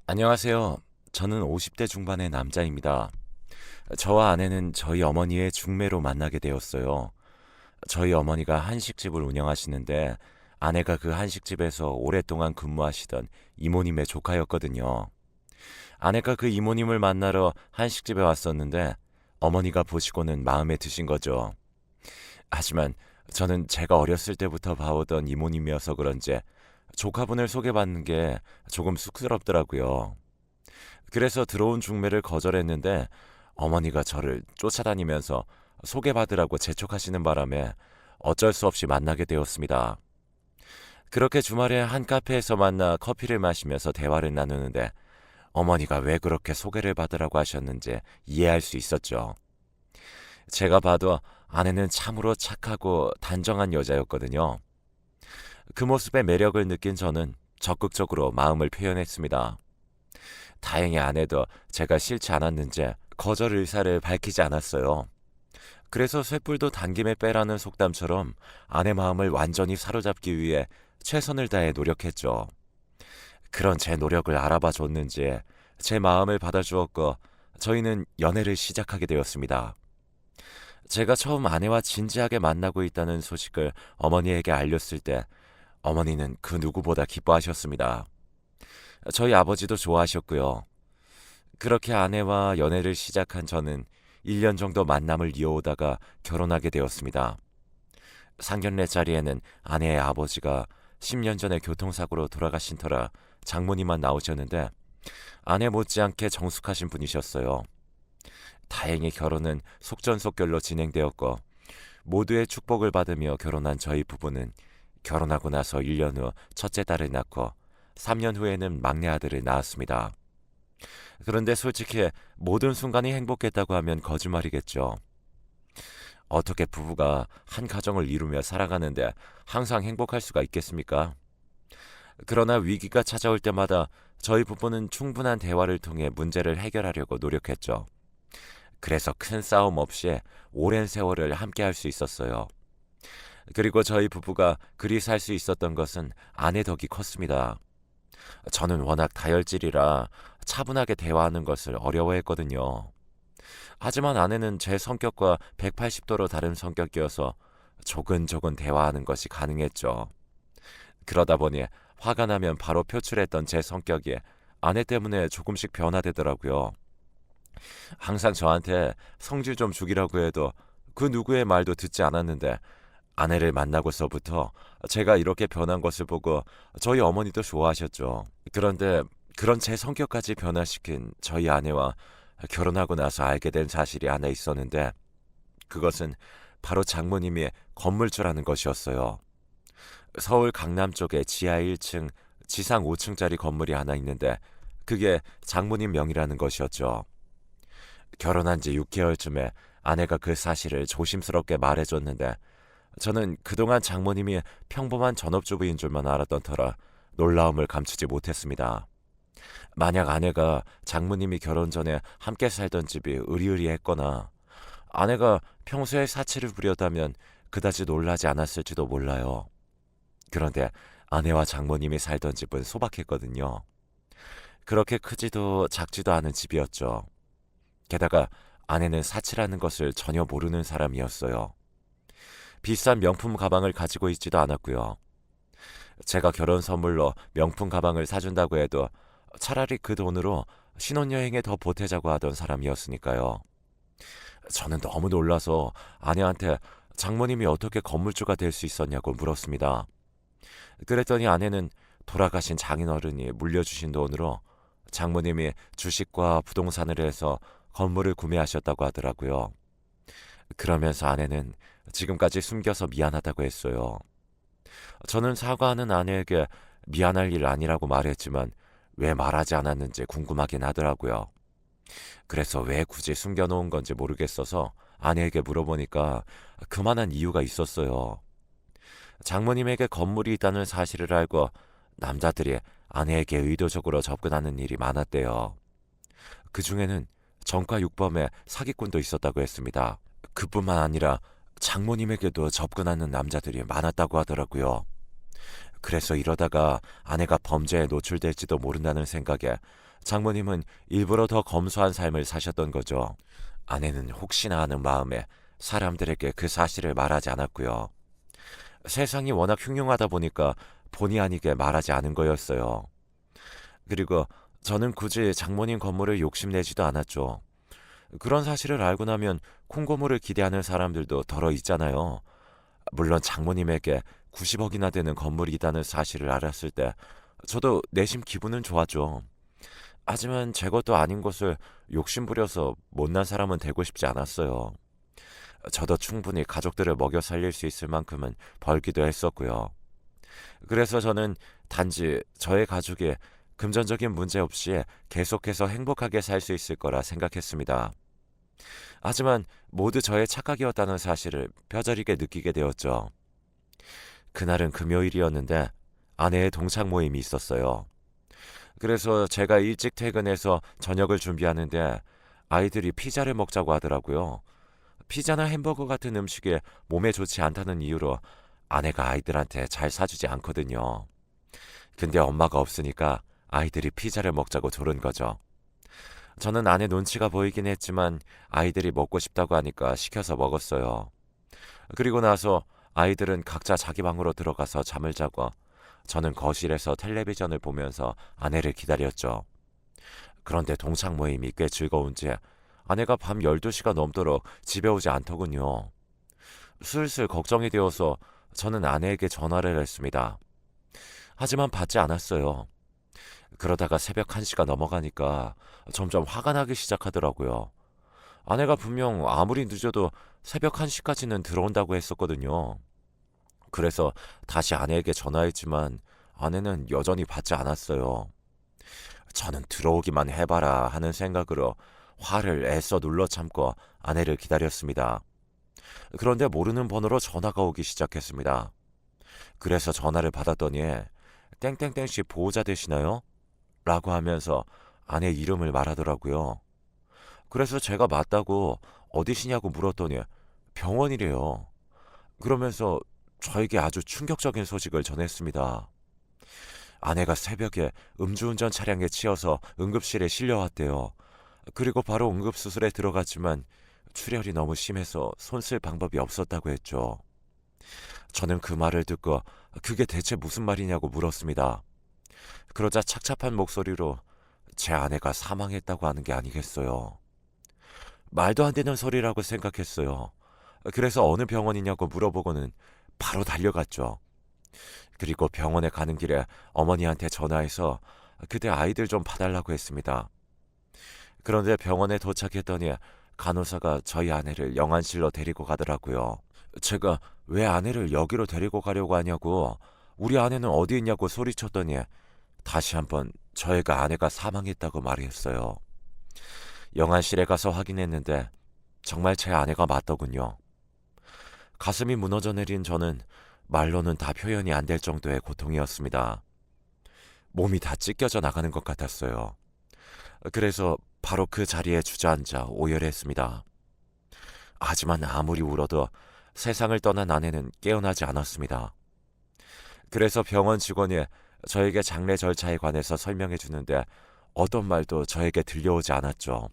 안녕하세요. 저는 50대 중반의 남자입니다. 저와 아내는 저희 어머니의 중매로 만나게 되었어요. 저희 어머니가 한식집을 운영하시는데 아내가 그 한식집에서 오랫동안 근무하시던 이모님의 조카였거든요. 아내가 그 이모님을 만나러 한식집에 왔었는데 어머니가 보시고는 마음에 드신 거죠. 하지만 저는 제가 어렸을 때부터 봐오던 이모님이어서 그런지 조카분을 소개받는 게 조금 쑥스럽더라고요. 그래서 들어온 중매를 거절했는데 어머니가 저를 쫓아다니면서 소개받으라고 재촉하시는 바람에 어쩔 수 없이 만나게 되었습니다. 그렇게 주말에 한 카페에서 만나 커피를 마시면서 대화를 나누는데 어머니가 왜 그렇게 소개를 받으라고 하셨는지 이해할 수 있었죠. 제가 봐도 아내는 참으로 착하고 단정한 여자였거든요. 그 모습의 매력을 느낀 저는 적극적으로 마음을 표현했습니다. 다행히 아내도 제가 싫지 않았는지 거절 의사를 밝히지 않았어요. 그래서 쇳불도 당김에 빼라는 속담처럼 아내 마음을 완전히 사로잡기 위해 최선을 다해 노력했죠. 그런 제 노력을 알아봐 줬는지 제 마음을 받아주었고 저희는 연애를 시작하게 되었습니다. 제가 처음 아내와 진지하게 만나고 있다는 소식을 어머니에게 알렸을 때 어머니는 그 누구보다 기뻐하셨습니다. 저희 아버지도 좋아하셨고요. 그렇게 아내와 연애를 시작한 저는 1년 정도 만남을 이어오다가 결혼하게 되었습니다. 상견례자리에는 아내의 아버지가 10년 전에 교통사고로 돌아가신 터라 장모님만 나오셨는데 아내 못지않게 정숙하신 분이셨어요. 다행히 결혼은 속전속결로 진행되었고 모두의 축복을 받으며 결혼한 저희 부부는 결혼하고 나서 1년 후 첫째 딸을 낳고 3년 후에는 막내 아들을 낳았습니다. 그런데 솔직히 모든 순간이 행복했다고 하면 거짓말이겠죠. 어떻게 부부가 한 가정을 이루며 살아가는데 항상 행복할 수가 있겠습니까? 그러나 위기가 찾아올 때마다 저희 부부는 충분한 대화를 통해 문제를 해결하려고 노력했죠. 그래서 큰 싸움 없이 오랜 세월을 함께 할 수 있었어요. 그리고 저희 부부가 그리 살 수 있었던 것은 아내 덕이 컸습니다. 저는 워낙 다혈질이라 차분하게 대화하는 것을 어려워했거든요. 하지만 아내는 제 성격과 180도로 다른 성격이어서 조근조근 대화하는 것이 가능했죠. 그러다 보니 화가 나면 바로 표출했던 제 성격이 아내 때문에 조금씩 변화되더라고요. 항상 저한테 성질 좀 죽이라고 해도 그 누구의 말도 듣지 않았는데 아내를 만나고서부터 제가 이렇게 변한 것을 보고 저희 어머니도 좋아하셨죠. 그런데 그런 제 성격까지 변화시킨 저희 아내와 결혼하고 나서 알게 된 사실이 하나 있었는데 그것은 바로 장모님이 건물주라는 것이었어요. 서울 강남 쪽에 지하 1층, 지상 5층짜리 건물이 하나 있는데 그게 장모님 명의라는 것이었죠. 결혼한 지 6개월쯤에 아내가 그 사실을 조심스럽게 말해줬는데 저는 그동안 장모님이 평범한 전업주부인 줄만 알았던 터라 놀라움을 감추지 못했습니다. 만약 아내가 장모님이 결혼 전에 함께 살던 집이 으리으리했거나 아내가 평소에 사치를 부렸다면 그다지 놀라지 않았을지도 몰라요. 그런데 아내와 장모님이 살던 집은 소박했거든요. 그렇게 크지도 작지도 않은 집이었죠. 게다가 아내는 사치라는 것을 전혀 모르는 사람이었어요. 비싼 명품 가방을 가지고 있지도 않았고요. 제가 결혼 선물로 명품 가방을 사준다고 해도 차라리 그 돈으로 신혼여행에 더 보태자고 하던 사람이었으니까요. 저는 너무 놀라서 아내한테 장모님이 어떻게 건물주가 될 수 있었냐고 물었습니다. 그랬더니 아내는 돌아가신 장인어른이 물려주신 돈으로 장모님이 주식과 부동산을 해서 건물을 구매하셨다고 하더라고요. 그러면서 아내는 지금까지 숨겨서 미안하다고 했어요. 저는 사과하는 아내에게 미안할 일 아니라고 말했지만 왜 말하지 않았는지 궁금하긴 하더라고요. 그래서 왜 굳이 숨겨놓은 건지 모르겠어서 아내에게 물어보니까 그만한 이유가 있었어요. 장모님에게 건물이 있다는 사실을 알고 남자들이 아내에게 의도적으로 접근하는 일이 많았대요. 그 중에는 전과 육범의 사기꾼도 있었다고 했습니다. 그뿐만 아니라 장모님에게도 접근하는 남자들이 많았다고 하더라고요. 그래서 이러다가 아내가 범죄에 노출될지도 모른다는 생각에 장모님은 일부러 더 검소한 삶을 사셨던 거죠. 아내는 혹시나 하는 마음에 사람들에게 그 사실을 말하지 않았고요. 세상이 워낙 흉흉하다 보니까 본의 아니게 말하지 않은 거였어요. 그리고 저는 굳이 장모님 건물을 욕심내지도 않았죠. 그런 사실을 알고 나면 콩고물을 기대하는 사람들도 덜어 있잖아요. 물론 장모님에게 90억이나 되는 건물이 있다는 사실을 알았을 때 저도 내심 기분은 좋았죠. 하지만 제 것도 아닌 것을 욕심부려서 못난 사람은 되고 싶지 않았어요. 저도 충분히 가족들을 먹여 살릴 수 있을 만큼은 벌기도 했었고요. 그래서 저는 단지 저의 가족이 금전적인 문제 없이 계속해서 행복하게 살 수 있을 거라 생각했습니다. 하지만 모두 저의 착각이었다는 사실을 뼈저리게 느끼게 되었죠. 그날은 금요일이었는데 아내의 동창 모임이 있었어요. 그래서 제가 일찍 퇴근해서 저녁을 준비하는데 아이들이 피자를 먹자고 하더라고요. 피자나 햄버거 같은 음식이 몸에 좋지 않다는 이유로 아내가 아이들한테 잘 사주지 않거든요. 근데 엄마가 없으니까 아이들이 피자를 먹자고 조른 거죠. 저는 아내 눈치가 보이긴 했지만 아이들이 먹고 싶다고 하니까 시켜서 먹었어요. 그리고 나서 아이들은 각자 자기 방으로 들어가서 잠을 자고 저는 거실에서 텔레비전을 보면서 아내를 기다렸죠. 그런데 동창 모임이 꽤 즐거운지 아내가 밤 12시가 넘도록 집에 오지 않더군요. 슬슬 걱정이 되어서 저는 아내에게 전화를 했습니다. 하지만 받지 않았어요. 그러다가 새벽 1시가 넘어가니까 점점 화가 나기 시작하더라고요. 아내가 분명 아무리 늦어도 새벽 1시까지는 들어온다고 했었거든요. 그래서 다시 아내에게 전화했지만 아내는 여전히 받지 않았어요. 저는 들어오기만 해봐라 하는 생각으로 화를 애써 눌러 참고 아내를 기다렸습니다. 그런데 모르는 번호로 전화가 오기 시작했습니다. 그래서 전화를 받았더니 땡땡땡씨 보호자 되시나요? 라고 하면서 아내 이름을 말하더라고요. 그래서 제가 맞다고 어디시냐고 물었더니 병원이래요. 그러면서 저에게 아주 충격적인 소식을 전했습니다. 아내가 새벽에 음주운전 차량에 치여서 응급실에 실려왔대요. 그리고 바로 응급수술에 들어갔지만 출혈이 너무 심해서 손 쓸 방법이 없었다고 했죠. 저는 그 말을 듣고 그게 대체 무슨 말이냐고 물었습니다. 그러자 착잡한 목소리로 제 아내가 사망했다고 하는 게 아니겠어요. 말도 안 되는 소리라고 생각했어요. 그래서 어느 병원이냐고 물어보고는 바로 달려갔죠. 그리고 병원에 가는 길에 어머니한테 전화해서 그때 아이들 좀 봐달라고 했습니다. 그런데 병원에 도착했더니 간호사가 저희 아내를 영안실로 데리고 가더라고요. 제가 왜 아내를 여기로 데리고 가려고 하냐고 우리 아내는 어디 있냐고 소리쳤더니 다시 한번 저희가 아내가 사망했다고 말했어요. 영안실에 가서 확인했는데 정말 제 아내가 맞더군요. 가슴이 무너져 내린 저는 말로는 다 표현이 안 될 정도의 고통이었습니다. 몸이 다 찢겨져 나가는 것 같았어요. 그래서 바로 그 자리에 주저앉아 오열했습니다. 하지만 아무리 울어도 세상을 떠난 아내는 깨어나지 않았습니다. 그래서 병원 직원이 저에게 장례 절차에 관해서 설명해 주는데 어떤 말도 저에게 들려오지 않았죠.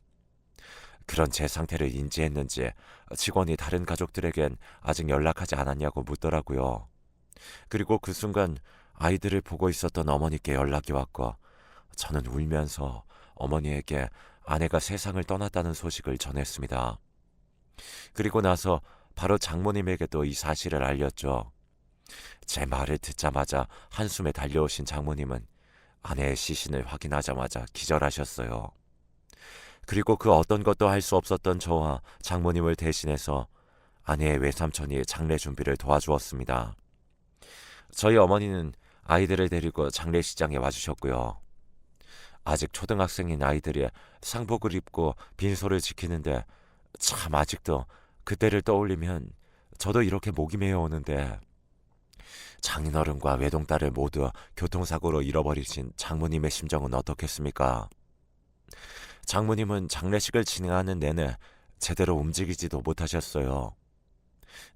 그런 제 상태를 인지했는지 직원이 다른 가족들에겐 아직 연락하지 않았냐고 묻더라고요. 그리고 그 순간 아이들을 보고 있었던 어머니께 연락이 왔고 저는 울면서 어머니에게 아내가 세상을 떠났다는 소식을 전했습니다. 그리고 나서 바로 장모님에게도 이 사실을 알렸죠. 제 말을 듣자마자 한숨에 달려오신 장모님은 아내의 시신을 확인하자마자 기절하셨어요. 그리고 그 어떤 것도 할 수 없었던 저와 장모님을 대신해서 아내의 외삼촌이 장례 준비를 도와주었습니다. 저희 어머니는 아이들을 데리고 장례식장에 와주셨고요. 아직 초등학생인 아이들이 상복을 입고 빈소를 지키는데 참 아직도 그때를 떠올리면 저도 이렇게 목이 메어오는데 장인어른과 외동딸을 모두 교통사고로 잃어버리신 장모님의 심정은 어떻겠습니까? 장모님은 장례식을 진행하는 내내 제대로 움직이지도 못하셨어요.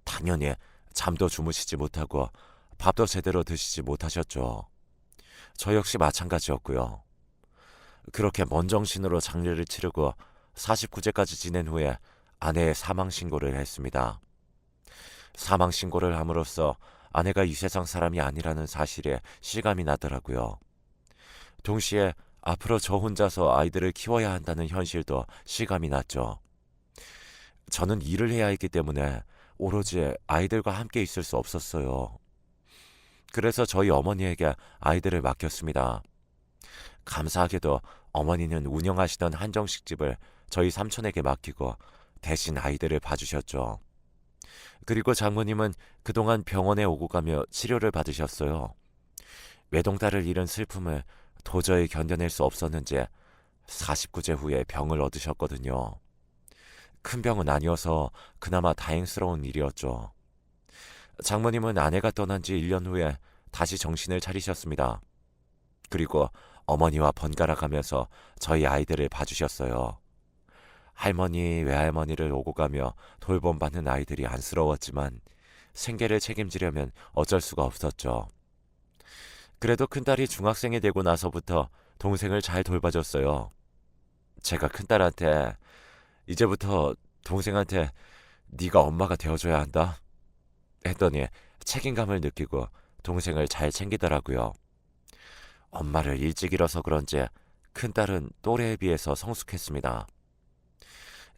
당연히 잠도 주무시지 못하고 밥도 제대로 드시지 못하셨죠. 저 역시 마찬가지였고요. 그렇게 먼 정신으로 장례를 치르고 49제까지 지낸 후에 아내의 사망 신고를 했습니다. 사망 신고를 함으로써 아내가 이 세상 사람이 아니라는 사실에 실감이 나더라고요. 동시에 앞으로 저 혼자서 아이들을 키워야 한다는 현실도 실감이 났죠. 저는 일을 해야 했기 때문에 오로지 아이들과 함께 있을 수 없었어요. 그래서 저희 어머니에게 아이들을 맡겼습니다. 감사하게도 어머니는 운영하시던 한정식집을 저희 삼촌에게 맡기고 대신 아이들을 봐주셨죠. 그리고 장모님은 그동안 병원에 오고 가며 치료를 받으셨어요. 외동딸을 잃은 슬픔을 도저히 견뎌낼 수 없었는지 49제 후에 병을 얻으셨거든요. 큰 병은 아니어서 그나마 다행스러운 일이었죠. 장모님은 아내가 떠난 지 1년 후에 다시 정신을 차리셨습니다. 그리고 어머니와 번갈아 가면서 저희 아이들을 봐주셨어요. 할머니, 외할머니를 오고 가며 돌봄받는 아이들이 안쓰러웠지만 생계를 책임지려면 어쩔 수가 없었죠. 그래도 큰딸이 중학생이 되고 나서부터 동생을 잘 돌봐줬어요. 제가 큰딸한테 이제부터 동생한테 네가 엄마가 되어줘야 한다 했더니 책임감을 느끼고 동생을 잘 챙기더라고요. 엄마를 일찍 잃어서 그런지 큰딸은 또래에 비해서 성숙했습니다.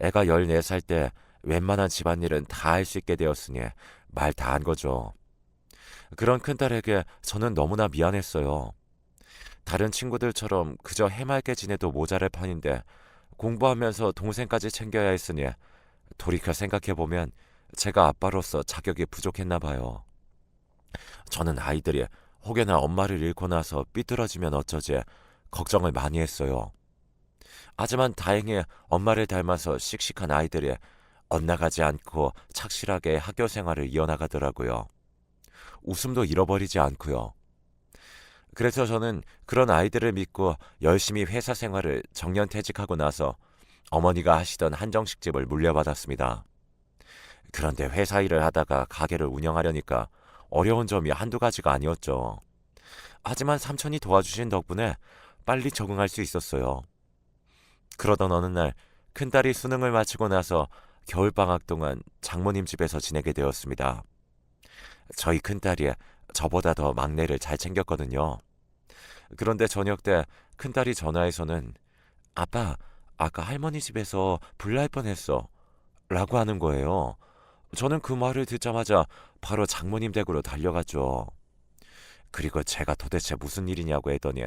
애가 14살 때 웬만한 집안일은 다 할 수 있게 되었으니 말 다 한 거죠. 그런 큰딸에게 저는 너무나 미안했어요. 다른 친구들처럼 그저 해맑게 지내도 모자랄 판인데 공부하면서 동생까지 챙겨야 했으니 돌이켜 생각해보면 제가 아빠로서 자격이 부족했나 봐요. 저는 아이들이 혹여나 엄마를 잃고 나서 삐뚤어지면 어쩌지 걱정을 많이 했어요. 하지만 다행히 엄마를 닮아서 씩씩한 아이들이 엇나가지 않고 착실하게 학교 생활을 이어나가더라고요. 웃음도 잃어버리지 않고요. 그래서 저는 그런 아이들을 믿고 열심히 회사 생활을 정년퇴직하고 나서 어머니가 하시던 한정식집을 물려받았습니다. 그런데 회사 일을 하다가 가게를 운영하려니까 어려운 점이 한두 가지가 아니었죠. 하지만 삼촌이 도와주신 덕분에 빨리 적응할 수 있었어요. 그러던 어느 날 큰딸이 수능을 마치고 나서 겨울방학 동안 장모님 집에서 지내게 되었습니다. 저희 큰딸이 저보다 더 막내를 잘 챙겼거든요. 그런데 저녁 때 큰딸이 전화해서는 아빠, 아까 할머니 집에서 불 날 뻔했어 라고 하는 거예요. 저는 그 말을 듣자마자 바로 장모님 댁으로 달려갔죠. 그리고 제가 도대체 무슨 일이냐고 했더니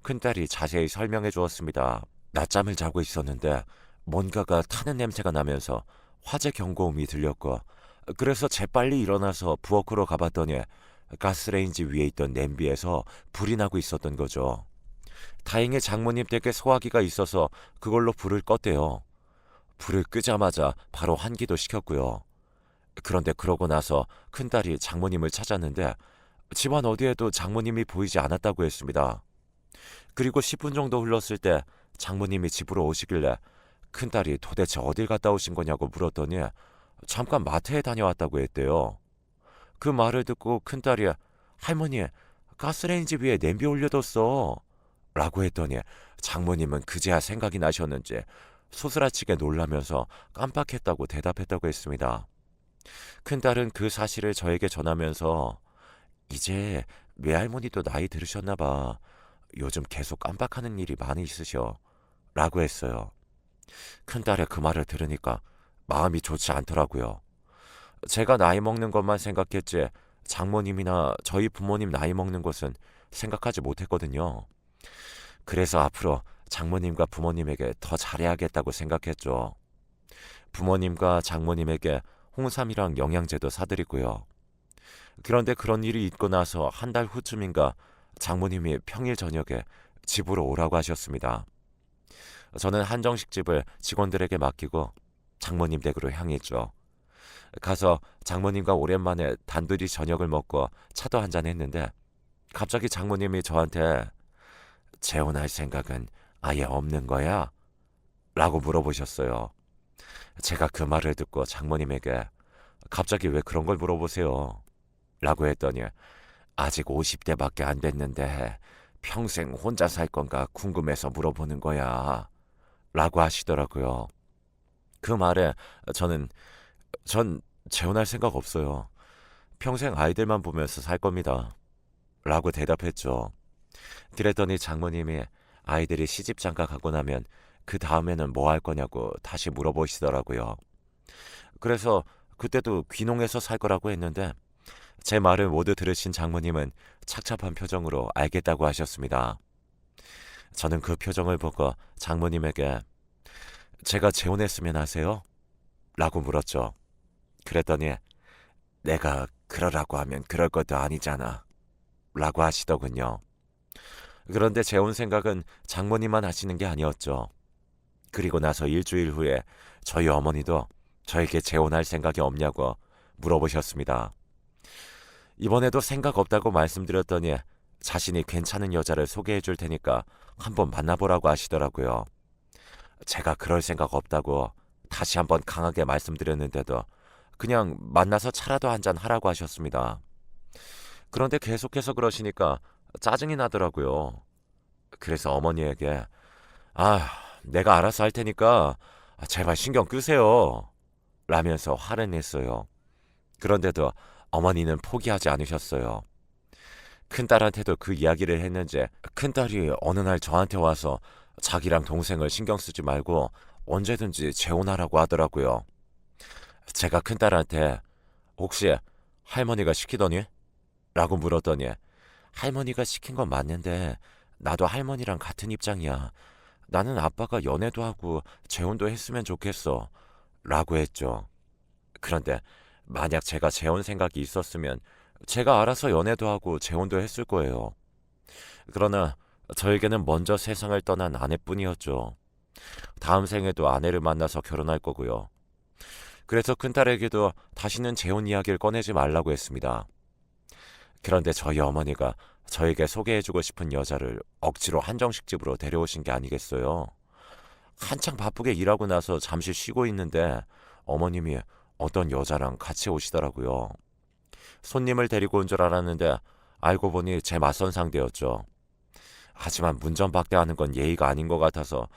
큰딸이 자세히 설명해 주었습니다. 낮잠을 자고 있었는데 뭔가가 타는 냄새가 나면서 화재 경고음이 들렸고 그래서 재빨리 일어나서 부엌으로 가봤더니 가스레인지 위에 있던 냄비에서 불이 나고 있었던 거죠. 다행히 장모님 댁에 소화기가 있어서 그걸로 불을 껐대요. 불을 끄자마자 바로 환기도 시켰고요. 그런데 그러고 나서 큰딸이 장모님을 찾았는데 집안 어디에도 장모님이 보이지 않았다고 했습니다. 그리고 10분 정도 흘렀을 때 장모님이 집으로 오시길래 큰딸이 도대체 어딜 갔다 오신 거냐고 물었더니 잠깐 마트에 다녀왔다고 했대요. 그 말을 듣고 큰딸이 할머니 가스레인지 위에 냄비 올려뒀어 라고 했더니 장모님은 그제야 생각이 나셨는지 소스라치게 놀라면서 깜빡했다고 대답했다고 했습니다. 큰딸은 그 사실을 저에게 전하면서 이제 외할머니도 나이 들으셨나 봐. 요즘 계속 깜빡하는 일이 많이 있으셔 라고 했어요. 큰딸의 그 말을 들으니까 마음이 좋지 않더라고요. 제가 나이 먹는 것만 생각했지 장모님이나 저희 부모님 나이 먹는 것은 생각하지 못했거든요. 그래서 앞으로 장모님과 부모님에게 더 잘해야겠다고 생각했죠. 부모님과 장모님에게 홍삼이랑 영양제도 사드리고요. 그런데 그런 일이 있고 나서 한 달 후쯤인가 장모님이 평일 저녁에 집으로 오라고 하셨습니다. 저는 한정식집을 직원들에게 맡기고 장모님 댁으로 향했죠. 가서 장모님과 오랜만에 단둘이 저녁을 먹고 차도 한잔 했는데 갑자기 장모님이 저한테 재혼할 생각은 아예 없는 거야? 라고 물어보셨어요. 제가 그 말을 듣고 장모님에게 갑자기 왜 그런 걸 물어보세요? 라고 했더니 아직 50대밖에 안 됐는데 평생 혼자 살 건가 궁금해서 물어보는 거야. 라고 하시더라고요. 그 말에 저는 전 재혼할 생각 없어요. 평생 아이들만 보면서 살 겁니다. 라고 대답했죠. 그랬더니 장모님이 아이들이 시집 장가 가고 나면 그 다음에는 뭐 할 거냐고 다시 물어보시더라고요. 그래서 그때도 귀농해서 살 거라고 했는데 제 말을 모두 들으신 장모님은 착잡한 표정으로 알겠다고 하셨습니다. 저는 그 표정을 보고 장모님에게 제가 재혼했으면 하세요? 라고 물었죠. 그랬더니 내가 그러라고 하면 그럴 것도 아니잖아. 라고 하시더군요. 그런데 재혼 생각은 장모님만 하시는 게 아니었죠. 그리고 나서 일주일 후에 저희 어머니도 저에게 재혼할 생각이 없냐고 물어보셨습니다. 이번에도 생각 없다고 말씀드렸더니 자신이 괜찮은 여자를 소개해 줄 테니까 한번 만나보라고 하시더라고요. 제가 그럴 생각 없다고 다시 한번 강하게 말씀드렸는데도 그냥 만나서 차라도 한잔 하라고 하셨습니다. 그런데 계속해서 그러시니까 짜증이 나더라고요. 그래서 어머니에게 내가 알아서 할 테니까 제발 신경 끄세요. 라면서 화를 냈어요. 그런데도 어머니는 포기하지 않으셨어요. 큰딸한테도 그 이야기를 했는지 큰딸이 어느 날 저한테 와서 자기랑 동생을 신경 쓰지 말고 언제든지 재혼하라고 하더라고요. 제가 큰딸한테 혹시 할머니가 시키더니? 라고 물었더니 할머니가 시킨 건 맞는데 나도 할머니랑 같은 입장이야. 나는 아빠가 연애도 하고 재혼도 했으면 좋겠어. 라고 했죠. 그런데 만약 제가 재혼 생각이 있었으면 제가 알아서 연애도 하고 재혼도 했을 거예요. 그러나 저에게는 먼저 세상을 떠난 아내뿐이었죠. 다음 생에도 아내를 만나서 결혼할 거고요. 그래서 큰딸에게도 다시는 재혼 이야기를 꺼내지 말라고 했습니다. 그런데 저희 어머니가 저에게 소개해주고 싶은 여자를 억지로 한정식 집으로 데려오신 게 아니겠어요. 한창 바쁘게 일하고 나서 잠시 쉬고 있는데 어머님이 어떤 여자랑 같이 오시더라고요. 손님을 데리고 온 줄 알았는데 알고 보니 제 맞선 상대였죠. 하지만 문전박대하는 건 예의가 아닌 것 같아서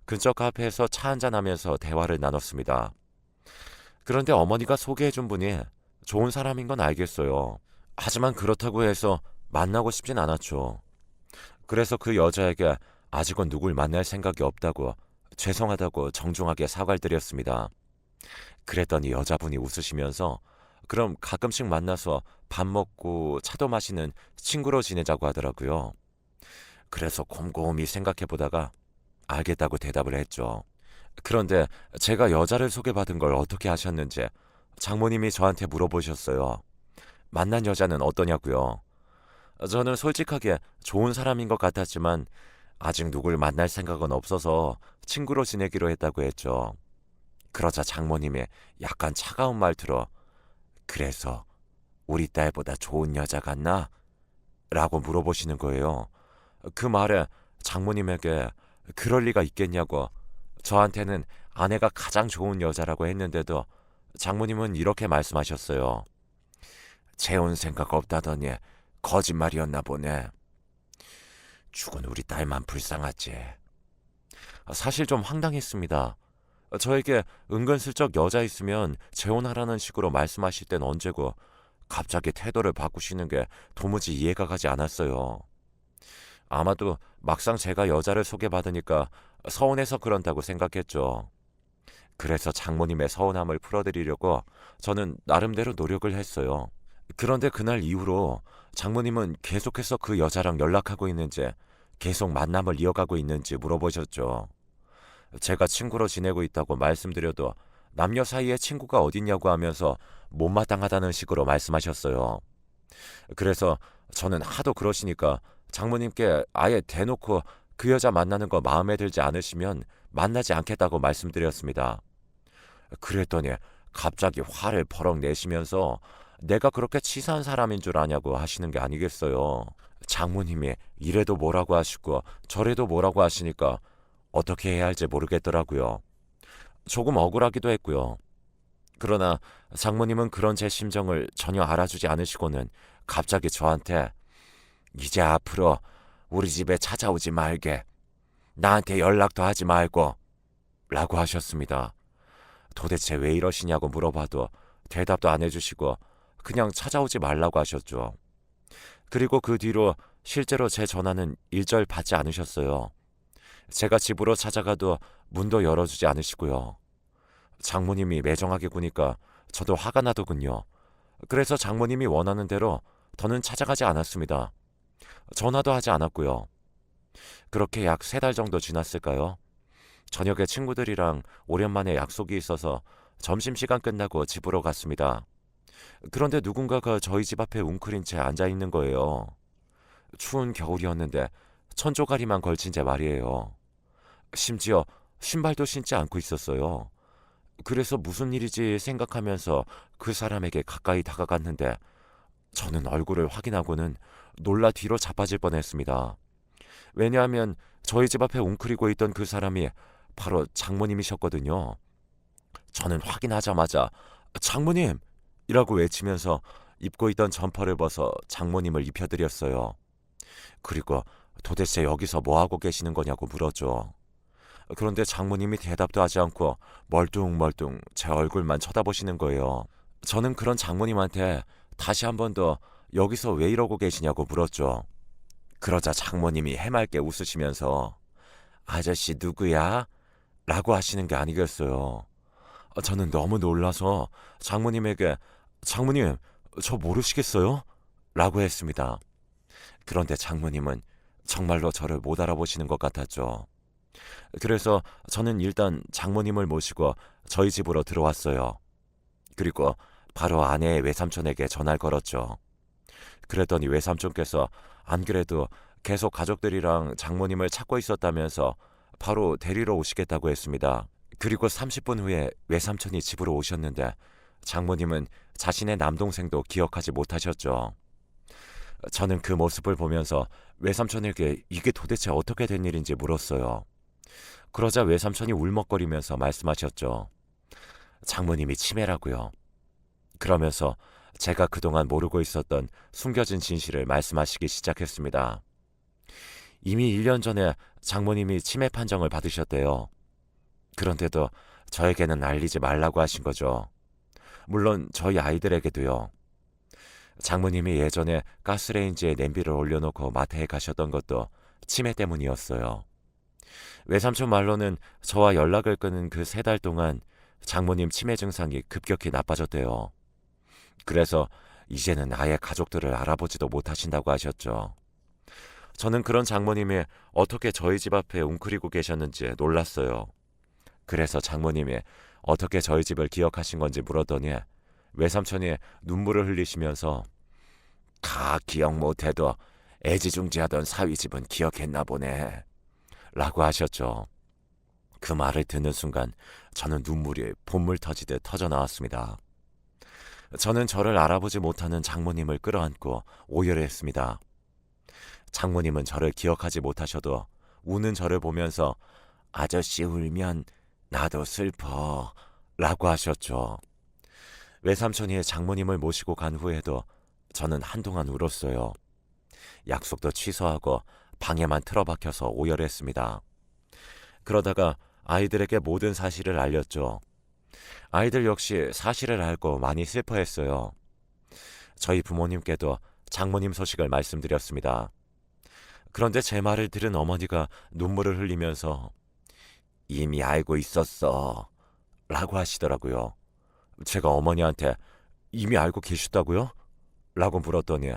근처 카페에서 차 한잔하면서 대화를 나눴습니다. 그런데 어머니가 소개해준 분이 좋은 사람인 건 알겠어요. 하지만 그렇다고 해서 만나고 싶진 않았죠. 그래서 그 여자에게 아직은 누굴 만날 생각이 없다고 죄송하다고 정중하게 사과를 드렸습니다. 그랬더니 여자분이 웃으시면서 그럼 가끔씩 만나서 밥 먹고 차도 마시는 친구로 지내자고 하더라고요. 그래서 곰곰이 생각해보다가 알겠다고 대답을 했죠. 그런데 제가 여자를 소개받은 걸 어떻게 아셨는지 장모님이 저한테 물어보셨어요. 만난 여자는 어떠냐고요. 저는 솔직하게 좋은 사람인 것 같았지만 아직 누굴 만날 생각은 없어서 친구로 지내기로 했다고 했죠. 그러자 장모님이 약간 차가운 말투로 그래서 우리 딸보다 좋은 여자 같나? 라고 물어보시는 거예요. 그 말에 장모님에게 그럴 리가 있겠냐고 저한테는 아내가 가장 좋은 여자라고 했는데도 장모님은 이렇게 말씀하셨어요. 재혼 생각 없다더니 거짓말이었나 보네. 죽은 우리 딸만 불쌍하지. 사실 좀 황당했습니다. 저에게 은근슬쩍 여자 있으면 재혼하라는 식으로 말씀하실 땐 언제고 갑자기 태도를 바꾸시는 게 도무지 이해가 가지 않았어요. 아마도 막상 제가 여자를 소개받으니까 서운해서 그런다고 생각했죠. 그래서 장모님의 서운함을 풀어드리려고 저는 나름대로 노력을 했어요. 그런데 그날 이후로 장모님은 계속해서 그 여자랑 연락하고 있는지 계속 만남을 이어가고 있는지 물어보셨죠. 제가 친구로 지내고 있다고 말씀드려도 남녀 사이에 친구가 어딨냐고 하면서 못마땅하다는 식으로 말씀하셨어요. 그래서 저는 하도 그러시니까 장모님께 아예 대놓고 그 여자 만나는 거 마음에 들지 않으시면 만나지 않겠다고 말씀드렸습니다. 그랬더니 갑자기 화를 버럭 내시면서 내가 그렇게 치사한 사람인 줄 아냐고 하시는 게 아니겠어요. 장모님이 이래도 뭐라고 하시고 저래도 뭐라고 하시니까 어떻게 해야 할지 모르겠더라고요. 조금 억울하기도 했고요. 그러나 장모님은 그런 제 심정을 전혀 알아주지 않으시고는 갑자기 저한테 이제 앞으로 우리 집에 찾아오지 말게. 나한테 연락도 하지 말고. 라고 하셨습니다. 도대체 왜 이러시냐고 물어봐도 대답도 안 해주시고 그냥 찾아오지 말라고 하셨죠. 그리고 그 뒤로 실제로 제 전화는 일절 받지 않으셨어요. 제가 집으로 찾아가도 문도 열어주지 않으시고요. 장모님이 매정하게 구니까 저도 화가 나더군요. 그래서 장모님이 원하는 대로 더는 찾아가지 않았습니다. 전화도 하지 않았고요. 그렇게 약 3달 정도 지났을까요? 저녁에 친구들이랑 오랜만에 약속이 있어서 점심시간 끝나고 집으로 갔습니다. 그런데 누군가가 저희 집 앞에 웅크린 채 앉아있는 거예요. 추운 겨울이었는데 천조가리만 걸친 채 말이에요. 심지어 신발도 신지 않고 있었어요. 그래서 무슨 일이지 생각하면서 그 사람에게 가까이 다가갔는데 저는 얼굴을 확인하고는 놀라 뒤로 자빠질 뻔했습니다. 왜냐하면 저희 집 앞에 웅크리고 있던 그 사람이 바로 장모님이셨거든요. 저는 확인하자마자 장모님! 이라고 외치면서 입고 있던 점퍼를 벗어 장모님을 입혀드렸어요. 그리고 도대체 여기서 뭐하고 계시는 거냐고 물었죠. 그런데 장모님이 대답도 하지 않고 멀뚱멀뚱 제 얼굴만 쳐다보시는 거예요. 저는 그런 장모님한테 다시 한 번 더 여기서 왜 이러고 계시냐고 물었죠. 그러자 장모님이 해맑게 웃으시면서 아저씨 누구야? 라고 하시는 게 아니겠어요. 저는 너무 놀라서 장모님에게 장모님, 저 모르시겠어요? 라고 했습니다. 그런데 장모님은 정말로 저를 못 알아보시는 것 같았죠. 그래서 저는 일단 장모님을 모시고 저희 집으로 들어왔어요. 그리고 바로 아내의 외삼촌에게 전화를 걸었죠. 그랬더니 외삼촌께서 안 그래도 계속 가족들이랑 장모님을 찾고 있었다면서 바로 데리러 오시겠다고 했습니다. 그리고 30분 후에 외삼촌이 집으로 오셨는데 장모님은 자신의 남동생도 기억하지 못하셨죠. 저는 그 모습을 보면서 외삼촌에게 이게 도대체 어떻게 된 일인지 물었어요. 그러자 외삼촌이 울먹거리면서 말씀하셨죠. 장모님이 치매라고요. 그러면서 제가 그동안 모르고 있었던 숨겨진 진실을 말씀하시기 시작했습니다. 이미 1년 전에 장모님이 치매 판정을 받으셨대요. 그런데도 저에게는 알리지 말라고 하신 거죠. 물론 저희 아이들에게도요. 장모님이 예전에 가스레인지에 냄비를 올려놓고 마트에 가셨던 것도 치매 때문이었어요. 외삼촌 말로는 저와 연락을 끊은 그 3달 동안 장모님 치매 증상이 급격히 나빠졌대요. 그래서 이제는 아예 가족들을 알아보지도 못하신다고 하셨죠. 저는 그런 장모님이 어떻게 저희 집 앞에 웅크리고 계셨는지 놀랐어요. 그래서 장모님이 어떻게 저희 집을 기억하신 건지 물었더니 외삼촌이 눈물을 흘리시면서 다 기억 못해도 애지중지하던 사위집은 기억했나 보네 라고 하셨죠. 그 말을 듣는 순간 저는 눈물이 봇물 터지듯 터져나왔습니다. 저는 저를 알아보지 못하는 장모님을 끌어안고 오열했습니다. 장모님은 저를 기억하지 못하셔도 우는 저를 보면서 아저씨 울면 나도 슬퍼 라고 하셨죠. 외삼촌이 장모님을 모시고 간 후에도 저는 한동안 울었어요. 약속도 취소하고 방에만 틀어박혀서 오열했습니다. 그러다가 아이들에게 모든 사실을 알렸죠. 아이들 역시 사실을 알고 많이 슬퍼했어요. 저희 부모님께도 장모님 소식을 말씀드렸습니다. 그런데 제 말을 들은 어머니가 눈물을 흘리면서 이미 알고 있었어 라고 하시더라고요. 제가 어머니한테 이미 알고 계셨다고요? 라고 물었더니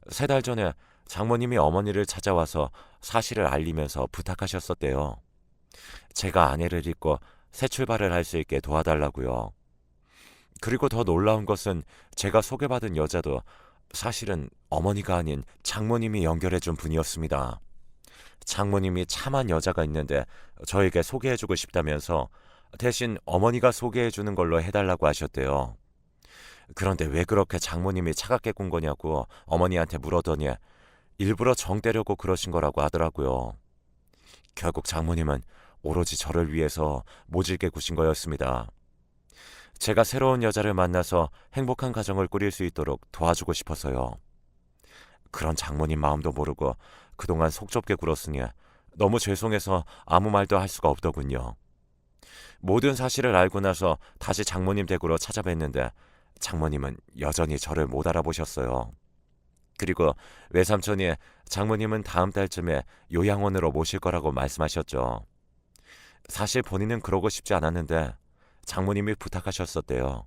3달 전에 장모님이 어머니를 찾아와서 사실을 알리면서 부탁하셨었대요. 제가 아내를 잊고 새 출발을 할 수 있게 도와달라고요. 그리고 더 놀라운 것은 제가 소개받은 여자도 사실은 어머니가 아닌 장모님이 연결해준 분이었습니다. 장모님이 참한 여자가 있는데 저에게 소개해주고 싶다면서 대신 어머니가 소개해주는 걸로 해달라고 하셨대요. 그런데 왜 그렇게 장모님이 차갑게 군 거냐고 어머니한테 물었더니 일부러 정 떼려고 그러신 거라고 하더라고요. 결국 장모님은 오로지 저를 위해서 모질게 구신 거였습니다. 제가 새로운 여자를 만나서 행복한 가정을 꾸릴 수 있도록 도와주고 싶어서요. 그런 장모님 마음도 모르고 그동안 속 좁게 굴었으니 너무 죄송해서 아무 말도 할 수가 없더군요. 모든 사실을 알고 나서 다시 장모님 댁으로 찾아뵀는데 장모님은 여전히 저를 못 알아보셨어요. 그리고 외삼촌이 장모님은 다음 달쯤에 요양원으로 모실 거라고 말씀하셨죠. 사실 본인은 그러고 싶지 않았는데 장모님이 부탁하셨었대요.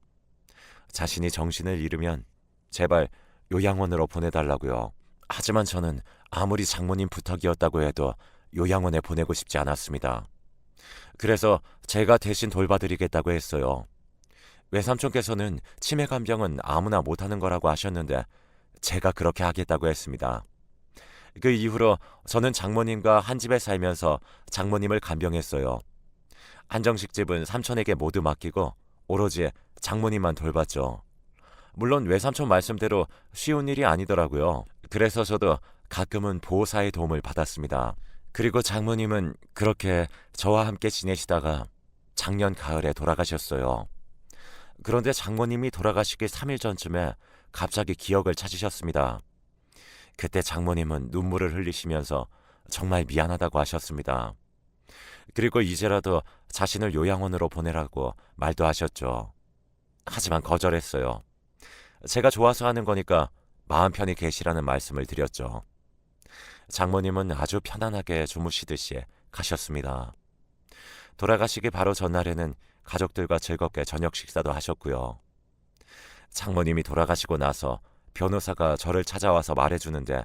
자신이 정신을 잃으면 제발 요양원으로 보내달라고요. 하지만 저는 아무리 장모님 부탁이었다고 해도 요양원에 보내고 싶지 않았습니다. 그래서 제가 대신 돌봐드리겠다고 했어요. 외삼촌께서는 치매 간병은 아무나 못하는 거라고 하셨는데 제가 그렇게 하겠다고 했습니다. 그 이후로 저는 장모님과 한 집에 살면서 장모님을 간병했어요. 한정식 집은 삼촌에게 모두 맡기고 오로지 장모님만 돌봤죠. 물론 외삼촌 말씀대로 쉬운 일이 아니더라고요. 그래서 저도 가끔은 보호사의 도움을 받았습니다. 그리고 장모님은 그렇게 저와 함께 지내시다가 작년 가을에 돌아가셨어요. 그런데 장모님이 돌아가시기 3일 전쯤에 갑자기 기억을 찾으셨습니다. 그때 장모님은 눈물을 흘리시면서 정말 미안하다고 하셨습니다. 그리고 이제라도 자신을 요양원으로 보내라고 말도 하셨죠. 하지만 거절했어요. 제가 좋아서 하는 거니까 마음 편히 계시라는 말씀을 드렸죠. 장모님은 아주 편안하게 주무시듯이 가셨습니다. 돌아가시기 바로 전날에는 가족들과 즐겁게 저녁 식사도 하셨고요. 장모님이 돌아가시고 나서 변호사가 저를 찾아와서 말해주는데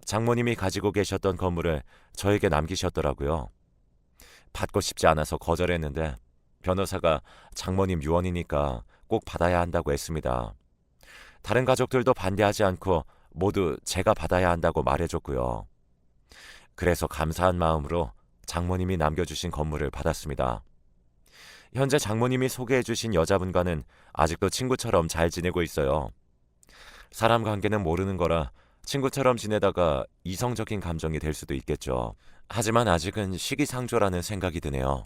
장모님이 가지고 계셨던 건물을 저에게 남기셨더라고요. 받고 싶지 않아서 거절했는데 변호사가 장모님 유언이니까 꼭 받아야 한다고 했습니다. 다른 가족들도 반대하지 않고 모두 제가 받아야 한다고 말해줬고요. 그래서 감사한 마음으로 장모님이 남겨주신 건물을 받았습니다. 현재 장모님이 소개해주신 여자분과는 아직도 친구처럼 잘 지내고 있어요. 사람 관계는 모르는 거라 친구처럼 지내다가 이성적인 감정이 될 수도 있겠죠. 하지만 아직은 시기상조라는 생각이 드네요.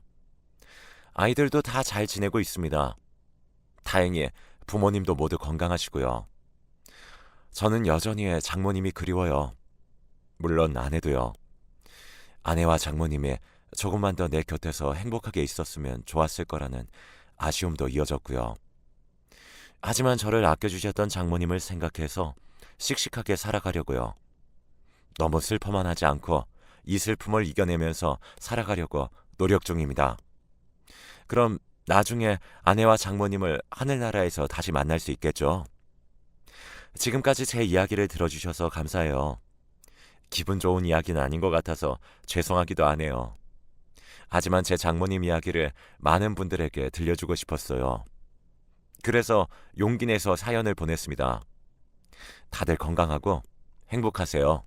아이들도 다 잘 지내고 있습니다. 다행히 부모님도 모두 건강하시고요. 저는 여전히 장모님이 그리워요. 물론 아내도요. 아내와 장모님이 조금만 더 내 곁에서 행복하게 있었으면 좋았을 거라는 아쉬움도 이어졌고요. 하지만 저를 아껴주셨던 장모님을 생각해서 씩씩하게 살아가려고요. 너무 슬퍼만 하지 않고 이 슬픔을 이겨내면서 살아가려고 노력 중입니다. 그럼 나중에 아내와 장모님을 하늘나라에서 다시 만날 수 있겠죠? 지금까지 제 이야기를 들어주셔서 감사해요. 기분 좋은 이야기는 아닌 것 같아서 죄송하기도 하네요. 하지만 제 장모님 이야기를 많은 분들에게 들려주고 싶었어요. 그래서 용기 내서 사연을 보냈습니다. 다들 건강하고 행복하세요.